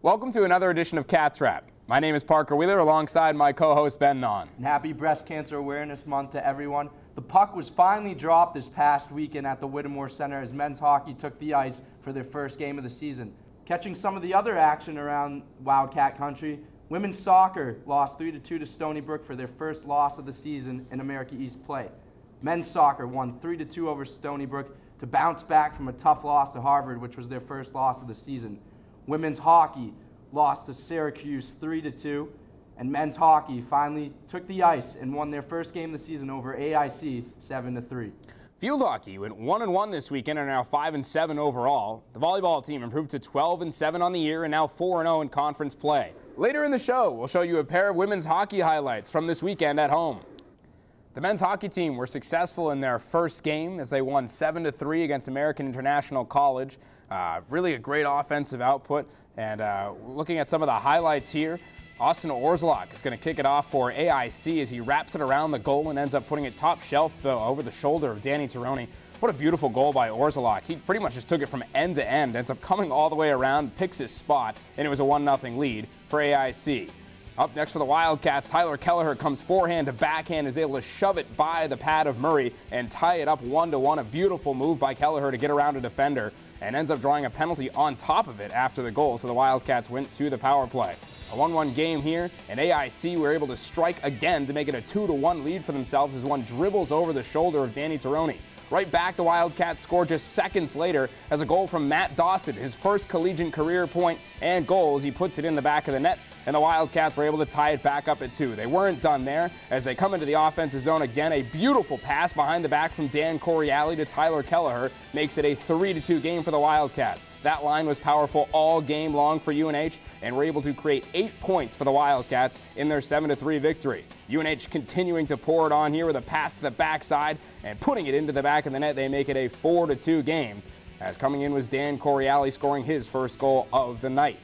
Welcome to another edition of Cats Wrap. My name is Parker Wheeler alongside my co-host Ben Non. And happy Breast Cancer Awareness Month to everyone. The puck was finally dropped this past weekend at the Whittemore Center as men's hockey took the ice for their first game of the season. Catching some of the other action around Wildcat Country, women's soccer lost 3-2 to Stony Brook for their first loss of the season in America East play. Men's soccer won 3-2 over Stony Brook to bounce back from a tough loss to Harvard, which was their first loss of the season. Women's hockey lost to Syracuse 3-2, and men's hockey finally took the ice and won their first game of the season over AIC 7-3. Field hockey went 1-1 this weekend and are now 5-7 overall. The volleyball team improved to 12-7 on the year and now 4-0 in conference play. Later in the show, we'll show you a pair of women's hockey highlights from this weekend at home. The men's hockey team were successful in their first game as they won 7-3 against American International College. Really a great offensive output. And looking at some of the highlights here, Austin Orszlak is going to kick it off for AIC as he wraps it around the goal and ends up putting it top shelf over the shoulder of Danny Tironi. What a beautiful goal by Orszlak. He pretty much just took it from end to end, ends up coming all the way around, picks his spot, and it was a 1-0 lead for AIC. Up next for the Wildcats, Tyler Kelleher comes forehand to backhand, is able to shove it by the pad of Murray and tie it up 1-1. A beautiful move by Kelleher to get around a defender and ends up drawing a penalty on top of it after the goal, so the Wildcats went to the power play. A 1-1 game here, and AIC were able to strike again to make it a 2-1 lead for themselves as one dribbles over the shoulder of Danny Tironi. Right back, the Wildcats score just seconds later as a goal from Matt Dawson, his first collegiate career point and goal as he puts it in the back of the net, and the Wildcats were able to tie it back up at 2. They weren't done there as they come into the offensive zone again. A beautiful pass behind the back from Dan Coriali to Tyler Kelleher makes it a 3-2 game for the Wildcats. That line was powerful all game long for UNH and were able to create 8 points for the Wildcats in their 7-3 victory. UNH continuing to pour it on here with a pass to the backside and putting it into the back of the net. They make it a 4-2 game as coming in was Dan Coriali scoring his first goal of the night.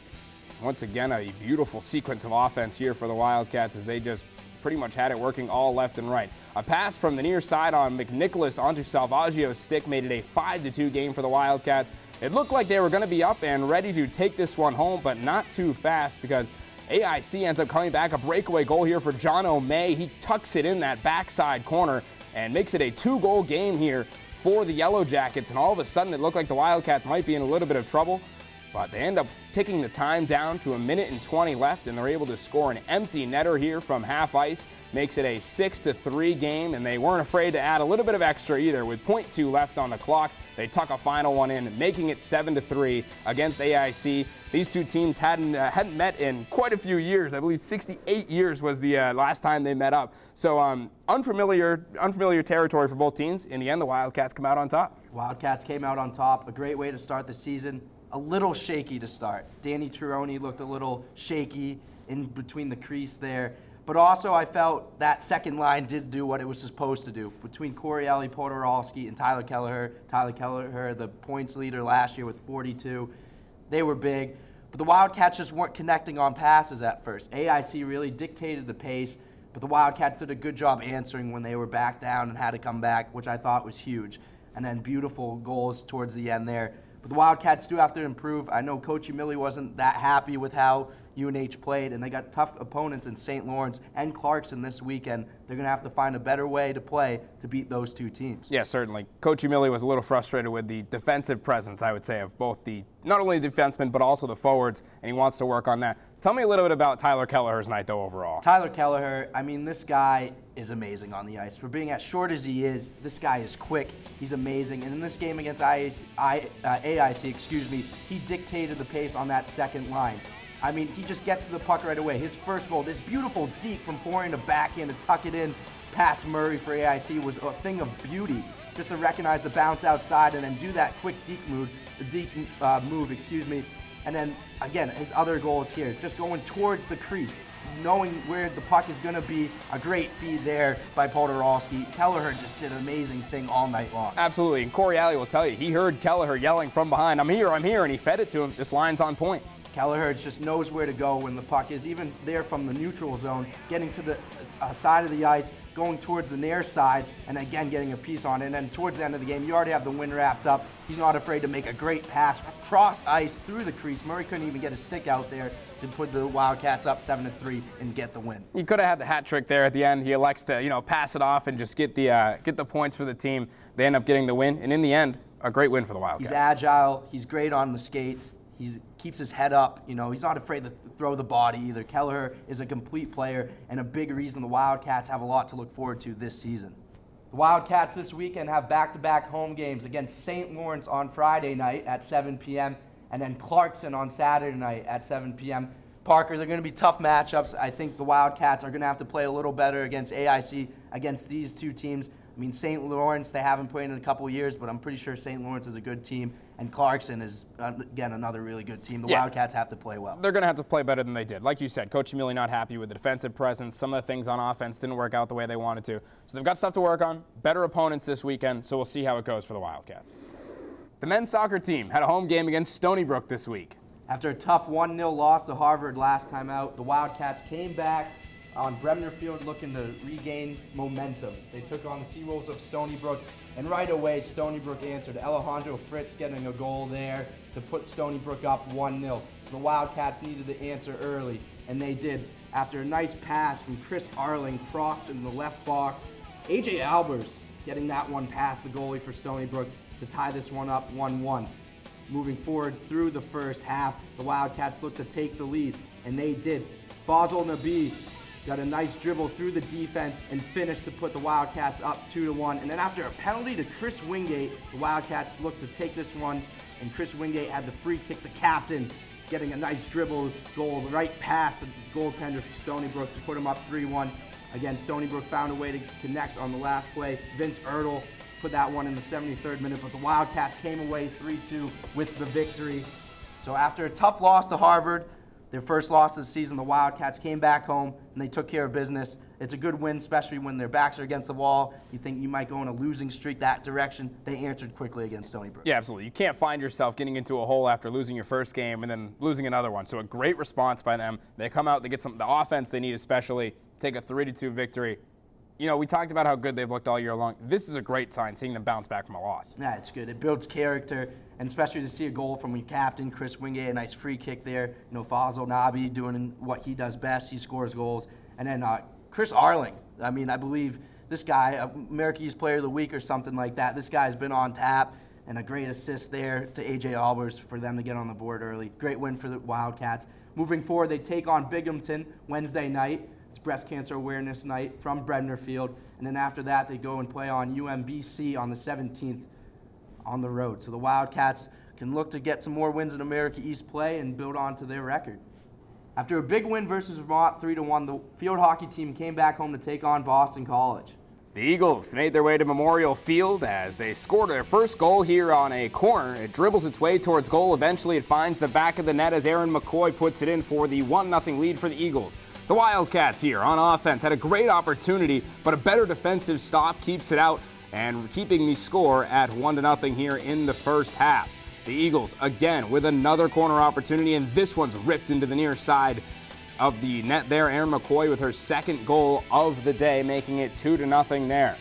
Once again, a beautiful sequence of offense here for the Wildcats as they just pretty much had it working all left and right. A pass from the near side on McNicholas onto Salvaggio's stick made it a 5-2 game for the Wildcats. It looked like they were going to be up and ready to take this one home, but not too fast because AIC ends up coming back. A breakaway goal here for John O'May. He tucks it in that backside corner and makes it a 2-goal game here for the Yellow Jackets. And all of a sudden, it looked like the Wildcats might be in a little bit of trouble. But they end up taking the time down to 1:20 left, and they're able to score an empty netter here from half ice. Makes it a 6-3 game, and they weren't afraid to add a little bit of extra either. With .2 left on the clock, they tuck a final one in, making it 7-3 against AIC. These two teams hadn't met in quite a few years. I believe 68 years was the last time they met up. So unfamiliar territory for both teams. In the end, the Wildcats come out on top. Wildcats came out on top. A great way to start the season. A little shaky to start. Danny Tironi looked a little shaky in between the crease there. But also I felt that second line did do what it was supposed to do. Between Coriali, Podorowski, and Tyler Kelleher. Tyler Kelleher, the points leader last year with 42. They were big. But the Wildcats just weren't connecting on passes at first. AIC really dictated the pace, but the Wildcats did a good job answering when they were back down and had to come back, which I thought was huge. And then beautiful goals towards the end there. But the Wildcats do have to improve. I know Coach Millie wasn't that happy with how UNH played, and they got tough opponents in St. Lawrence and Clarkson this weekend. They're going to have to find a better way to play to beat those two teams. Yeah, certainly. Coach Millie was a little frustrated with the defensive presence, I would say, of both the, not only the defensemen, but also the forwards, and he wants to work on that. Tell me a little bit about Tyler Kelleher's night, though, overall. Tyler Kelleher, I mean, this guy is amazing on the ice. For being as short as he is, this guy is quick. He's amazing. And in this game against AIC, he dictated the pace on that second line. I mean, he just gets to the puck right away. His first goal, this beautiful deke from forehand to backhand to tuck it in past Murray for AIC was a thing of beauty. Just to recognize the bounce outside and then do that quick deke move, And then, again, his other goals here, just going towards the crease, knowing where the puck is going to be. A great feed there by Podorowski. Kelleher just did an amazing thing all night long. Absolutely, and Coriali will tell you, he heard Kelleher yelling from behind, I'm here, and he fed it to him. This line's on point. Kelleher just knows where to go when the puck is, even there from the neutral zone, getting to the side of the ice, going towards the near side, and again getting a piece on it. And then towards the end of the game, you already have the win wrapped up. He's not afraid to make a great pass across ice through the crease. Murray couldn't even get a stick out there to put the Wildcats up 7-3 and get the win. He could have had the hat trick there at the end. He elects to, pass it off and just get the points for the team. They end up getting the win, and in the end, a great win for the Wildcats. He's agile. He's great on the skates. He keeps his head up. He's not afraid to throw the body either. Kelleher is a complete player and a big reason the Wildcats have a lot to look forward to this season. The Wildcats this weekend have back-to-back home games against St. Lawrence on Friday night at 7 p.m. and then Clarkson on Saturday night at 7 p.m. Parker, they're going to be tough matchups. I think the Wildcats are going to have to play a little better against AIC, against these two teams. I mean, St. Lawrence, they haven't played in a couple of years, but I'm pretty sure St. Lawrence is a good team, and Clarkson is, again, another really good team. The Wildcats have to play well. They're going to have to play better than they did. Like you said, Coach Emili not happy with the defensive presence. Some of the things on offense didn't work out the way they wanted to. So they've got stuff to work on, better opponents this weekend, so we'll see how it goes for the Wildcats. The men's soccer team had a home game against Stony Brook this week. After a tough 1-0 loss to Harvard last time out, the Wildcats came back on Bremner Field looking to regain momentum. They took on the Seawolves of Stony Brook, and right away Stony Brook answered. Alejandro Fritz getting a goal there to put Stony Brook up 1-0. So the Wildcats needed to answer early, and they did. After a nice pass from Chris Arling crossed in the left box, AJ Albers getting that one past the goalie for Stony Brook to tie this one up 1-1. Moving forward through the first half, the Wildcats looked to take the lead, and they did. Fazal Nabi got a nice dribble through the defense and finished to put the Wildcats up 2-1. And then after a penalty to Chris Wingate, the Wildcats looked to take this one, and Chris Wingate had the free kick, the captain, getting a nice dribble goal right past the goaltender for Stony Brook to put him up 3-1. Again, Stony Brook found a way to connect on the last play. Vince Ertl put that one in the 73rd minute, but the Wildcats came away 3-2 with the victory. So after a tough loss to Harvard, their first loss of the season, the Wildcats came back home and they took care of business. It's a good win, especially when their backs are against the wall. You think you might go on a losing streak that direction. They answered quickly against Stony Brook. Yeah, absolutely. You can't find yourself getting into a hole after losing your first game and then losing another one. So a great response by them. They come out, they get the offense they need, especially take a 3-2 victory. We talked about how good they've looked all year long. This is a great sign, seeing them bounce back from a loss. Yeah, it's good. It builds character, and especially to see a goal from your captain, Chris Wingate, a nice free kick there. Fazal Nabi doing what he does best. He scores goals. And then Chris Arling. I mean, I believe this guy, American East Player of the Week or something like that. This guy's been on tap, and a great assist there to AJ Albers for them to get on the board early. Great win for the Wildcats. Moving forward, they take on Binghamton Wednesday night. It's Breast Cancer Awareness Night from Bremner Field. And then after that, they go and play on UMBC on the 17th on the road. So the Wildcats can look to get some more wins in America East play and build on to their record. After a big win versus Vermont 3-1, the field hockey team came back home to take on Boston College. The Eagles made their way to Memorial Field as they scored their first goal here on a corner. It dribbles its way towards goal. Eventually, it finds the back of the net as Aaron McCoy puts it in for the 1-0 lead for the Eagles. The Wildcats here on offense had a great opportunity, but a better defensive stop keeps it out and keeping the score at 1-0 here in the first half. The Eagles again with another corner opportunity, and this one's ripped into the near side of the net there. Aaron McCoy with her second goal of the day, making it 2-0 there.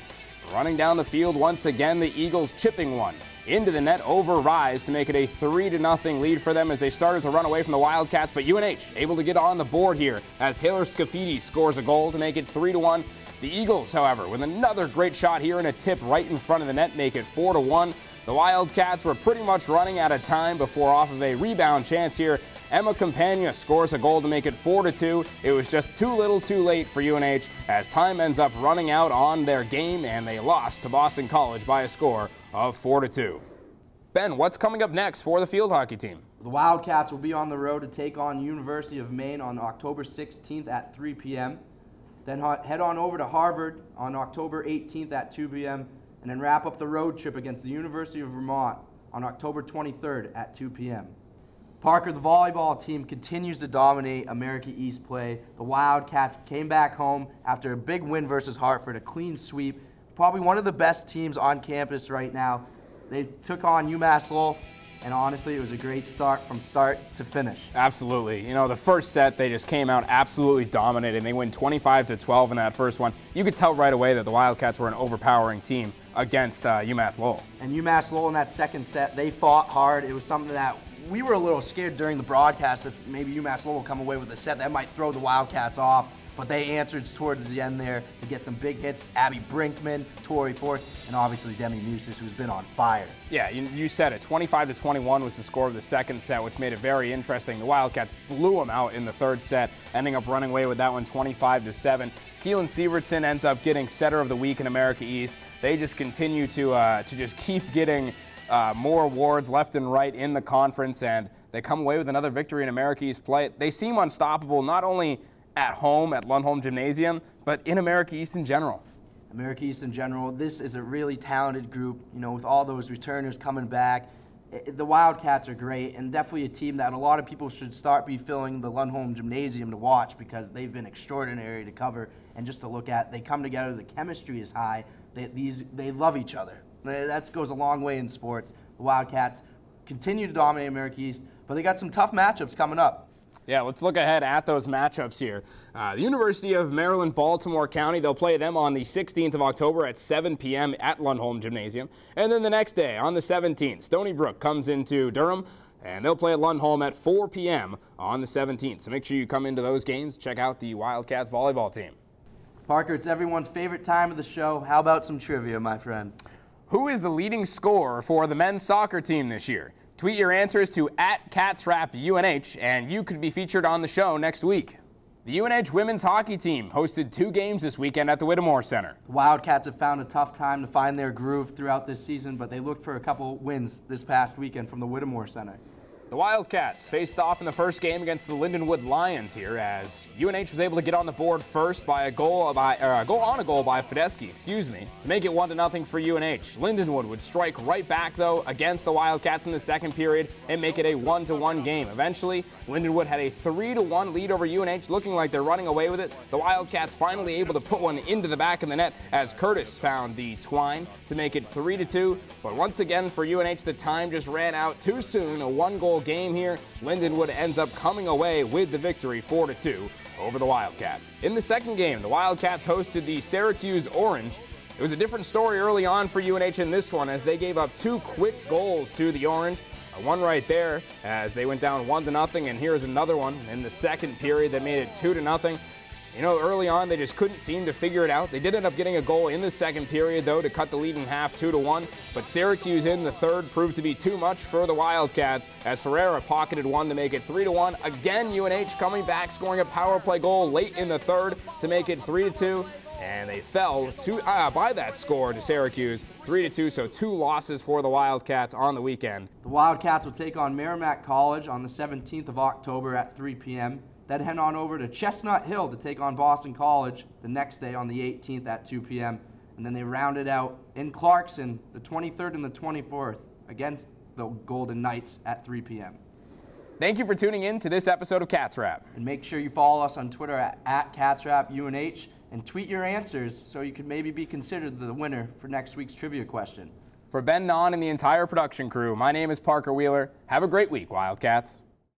Running down the field once again, the Eagles chipping one into the net over Rise to make it a 3-0 lead for them as they started to run away from the Wildcats, but UNH able to get on the board here as Taylor Scafidi scores a goal to make it 3-1. The Eagles, however, with another great shot here and a tip right in front of the net, make it 4-1. The Wildcats were pretty much running out of time before, off of a rebound chance here, Emma Campagna scores a goal to make it 4-2. It was just too little too late for UNH as time ends up running out on their game, and they lost to Boston College by a score of 4-2. Ben, what's coming up next for the field hockey team? The Wildcats will be on the road to take on University of Maine on October 16th at 3 p.m. Then head on over to Harvard on October 18th at 2 p.m. and then wrap up the road trip against the University of Vermont on October 23rd at 2 p.m. Parker, the volleyball team, continues to dominate America East play. The Wildcats came back home after a big win versus Hartford, a clean sweep. Probably one of the best teams on campus right now. They took on UMass Lowell and honestly, it was a great start from start to finish. Absolutely. You know, the first set, they just came out absolutely dominated. They win 25-12 in that first one. You could tell right away that the Wildcats were an overpowering team against UMass Lowell. And UMass Lowell in that second set, they fought hard. It was something that we were a little scared during the broadcast if maybe UMass Lowell will come away with a set that might throw the Wildcats off. But they answered towards the end there to get some big hits. Abby Brinkman, Tori Force, and obviously Demi Musis, who's been on fire. Yeah, you said it. 25-21 was the score of the second set, which made it very interesting. The Wildcats blew them out in the third set, ending up running away with that one 25-7. Keelan Sievertson ends up getting setter of the week in America East. They just continue to just keep getting more awards left and right in the conference, and they come away with another victory in America East play. They seem unstoppable, not only at home at Lundholm Gymnasium, but in America East in general. America East in general, this is a really talented group, you know, with all those returners coming back. The Wildcats are great, and definitely a team that a lot of people should start be filling the Lundholm Gymnasium to watch, because they've been extraordinary to cover and just to look at. They come together, the chemistry is high, they love each other. That goes a long way in sports. The Wildcats continue to dominate America East, but they got some tough matchups coming up. Yeah, let's look ahead at those matchups here. The University of Maryland, Baltimore County, they'll play them on the 16th of October at 7 p.m. at Lundholm Gymnasium. And then the next day, on the 17th, Stony Brook comes into Durham, and they'll play at Lundholm at 4 p.m. on the 17th. So make sure you come into those games. Check out the Wildcats volleyball team. Parker, it's everyone's favorite time of the show. How about some trivia, my friend? Who is the leading scorer for the men's soccer team this year? Tweet your answers to @CatsRapUNH, and you could be featured on the show next week. The UNH women's hockey team hosted 2 games this weekend at the Whittemore Center. The Wildcats have found a tough time to find their groove throughout this season, but they looked for a couple wins this past weekend from the Whittemore Center. The Wildcats faced off in the first game against the Lindenwood Lions here, as UNH was able to get on the board first by a goal by Fedeschi, to make it 1-0 for UNH. Lindenwood would strike right back though against the Wildcats in the second period and make it a 1-1 game. Eventually, Lindenwood had a 3-1 lead over UNH, looking like they're running away with it. The Wildcats finally able to put one into the back of the net as Curtis found the twine to make it 3-2. But once again for UNH, the time just ran out too soon. A 1-goal game here. Lindenwood ends up coming away with the victory 4-2 over the Wildcats. In the second game, the Wildcats hosted the Syracuse Orange. It was a different story early on for UNH in this one, as they gave up 2 quick goals to the Orange. One right there as they went down 1-0, and here's another one in the second period that made it 2-0. You know, early on, they just couldn't seem to figure it out. They did end up getting a goal in the second period, though, to cut the lead in half 2-1. But Syracuse in the third proved to be too much for the Wildcats, as Ferreira pocketed one to make it 3-1. Again, UNH coming back, scoring a power play goal late in the third to make it 3-2. And they fell by that score to Syracuse, 3-2, so 2 losses for the Wildcats on the weekend. The Wildcats will take on Merrimack College on the 17th of October at 3 p.m. Then head on over to Chestnut Hill to take on Boston College the next day on the 18th at 2 p.m. And then they round it out in Clarkson the 23rd and the 24th against the Golden Knights at 3 p.m. Thank you for tuning in to this episode of Cats Rap. And make sure you follow us on Twitter at CatsRapUNH and tweet your answers so you could maybe be considered the winner for next week's trivia question. For Ben Nahn and the entire production crew, my name is Parker Wheeler. Have a great week, Wildcats.